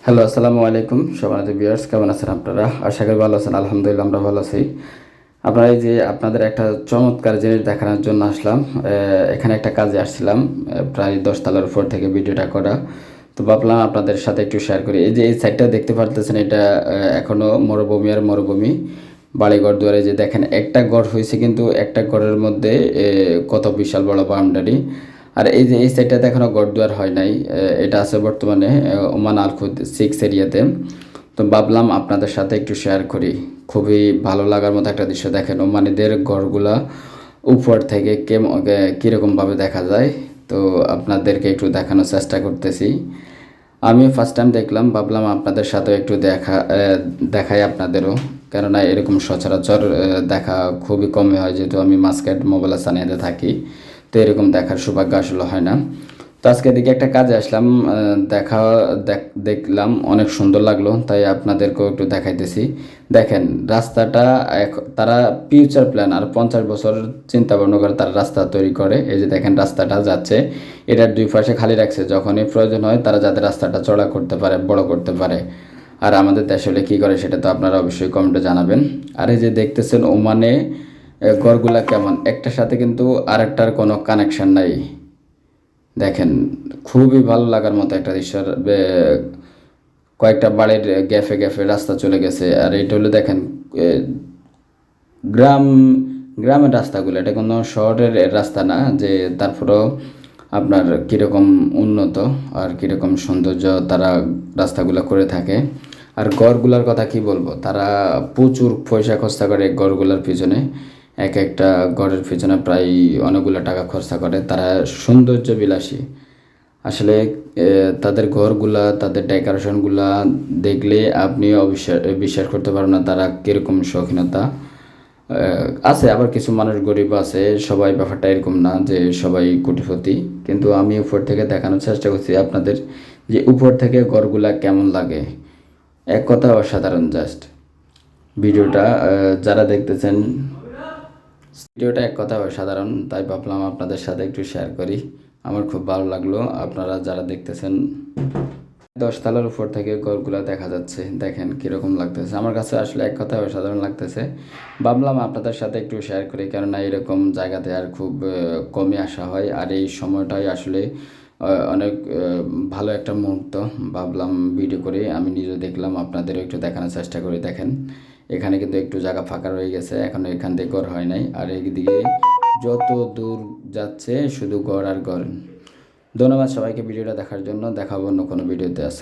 Hello, আসসালামু আলাইকুম সম্মানিত ভিউয়ার্স, কেমন আছেন আপনারা? আশা করি ভালো আছেন। আলহামদুলিল্লাহ আমরা ভালো আছি। আপনারা এই যে আপনাদের একটা চমৎকার জিনিস দেখানোর জন্য আসলাম। এখানে একটা কাজে আসছিলাম, প্রায় 10 তলার উপর থেকে ভিডিওটা করা। তো ভাবলাম আপনাদের সাথে একটু শেয়ার করি। এই যে এই সাইডটা দেখতে পারতেছেন, এটা এখনও মরুভূমি আর মরুভূমি। বাড়িঘর দুয়ারে যে দেখেন, একটা ঘর হয়েছে কিন্তু একটা ঘরের মধ্যে কত বিশাল বড় বাউন্ডারি। আর এই যে এই সাইডটাতে এখনও ঘরদুয়ার হয় নাই। এটা আছে বর্তমানে ওমান আল খুদ 6 এরিয়াতে। তো ভাবলাম আপনাদের সাথে একটু শেয়ার করি। খুবই ভালো লাগার মতো একটা দৃশ্য। দেখেন ওমানিদের ঘরগুলা উপর থেকে কীরকমভাবে দেখা যায়। তো আপনাদেরকে একটু দেখানোর চেষ্টা করতেছি। আমি ফার্স্ট টাইম দেখলাম, ভাবলাম আপনাদের সাথেও একটু দেখাই আপনাদেরও। কেননা এরকম সচরাচর দেখা খুবই কমই হয়, যেহেতু আমি মাস্কেট মোবাইল সানিয়াতে থাকি। তো এরকম দেখার সৌভাগ্য আসলে হয় না। তো আজকে দিকে একটা কাজে আসলাম, দেখা দেখলাম অনেক সুন্দর লাগলো, তাই আপনাদেরকেও একটু দেখাইতেছি। দেখেন রাস্তাটা তারা ফিউচার প্ল্যান আর 50 বছর চিন্তা ভাবনা করে তারা রাস্তা তৈরি করে। এই যে দেখেন রাস্তাটা যাচ্ছে, এটার দুই পাশে খালি রাখছে, যখনই প্রয়োজন হয় তারা যাতে রাস্তাটা চড়া করতে পারে, বড় করতে পারে। আর আমাদের দেশে হলে কী করে সেটা তো আপনারা অবশ্যই কমেন্টে জানাবেন। আর এই যে দেখতেছেন ওমানে ঘরগুলা কেমন, একটার সাথে কিন্তু আরেকটার কোনো কানেকশন নাই। দেখেন খুবই ভালো লাগার মতো একটা দৃশ্য। কয়েকটা বাড়ির গ্যাফে গ্যাফে রাস্তা চলে গেছে। আর এটা হলো দেখেন গ্রাম গ্রামের রাস্তাগুলো, এটা কোনো শহরের রাস্তা না। যে তারপরেও আপনার কীরকম উন্নত আর কীরকম সৌন্দর্য তারা রাস্তাগুলো করে থাকে। আর গড়গুলার কথা কি বলবো, তারা প্রচুর পয়সা খরচা করে গড়গুলার পিছনে। এক একটা গড়ের পিছনে প্রায় অনেকগুলো টাকা খরচা করে। তারা সৌন্দর্য বিলাসী। আসলে তাদের ঘরগুলা, তাদের ডেকোরেশনগুলা দেখলে আপনি বিশ্বাস করতে পারবেন না তারা কীরকম শৌখিনতা। আছে আবার কিছু মানুষ গরিব আছে, সবাই ব্যাপারটা এরকম না যে সবাই কোটিপতি। কিন্তু আমি উপর থেকে দেখানোর চেষ্টা করছি আপনাদের যে উপর থেকে ঘরগুলা কেমন লাগে। এক কথা অসাধারণ। জাস্ট ভিডিওটা যারা দেখতেছেন, ভিডিওটা এক কথা অসাধারণ, তাই ভাবলাম আপনাদের সাথে একটু শেয়ার করি। আমার খুব ভালো লাগলো। আপনারা যারা দেখতেছেন, 10 তলার উপর থেকে ঘরগুলো দেখা যাচ্ছে, দেখেন কীরকম লাগতেছে। আমার কাছে আসলে এক কথায় অসাধারণ লাগতেছে। ভাবলাম আপনাদের সাথে একটু শেয়ার করি, কেননা এরকম জায়গাতে আর খুব কমই আসা হয়। আর এই সময়টাই আসলে অনেক ভালো একটা মুহূর্ত। ভাবলাম ভিডিও করে আমি নিজে দেখলাম, আপনাদেরও একটু দেখানোর চেষ্টা করি। দেখেন এখানে কিন্তু একটু জায়গা ফাঁকা রয়ে গেছে, এখন এখান থেকে ঘর হয় নাই। আর এইদিকে যত দূর যাচ্ছে শুধু ঘর আর ঘর। ধন্যবাদ সবাইকে ভিডিওটা দেখার জন্য। দেখাবো অন্য কোনো ভিডিওতে। আসলে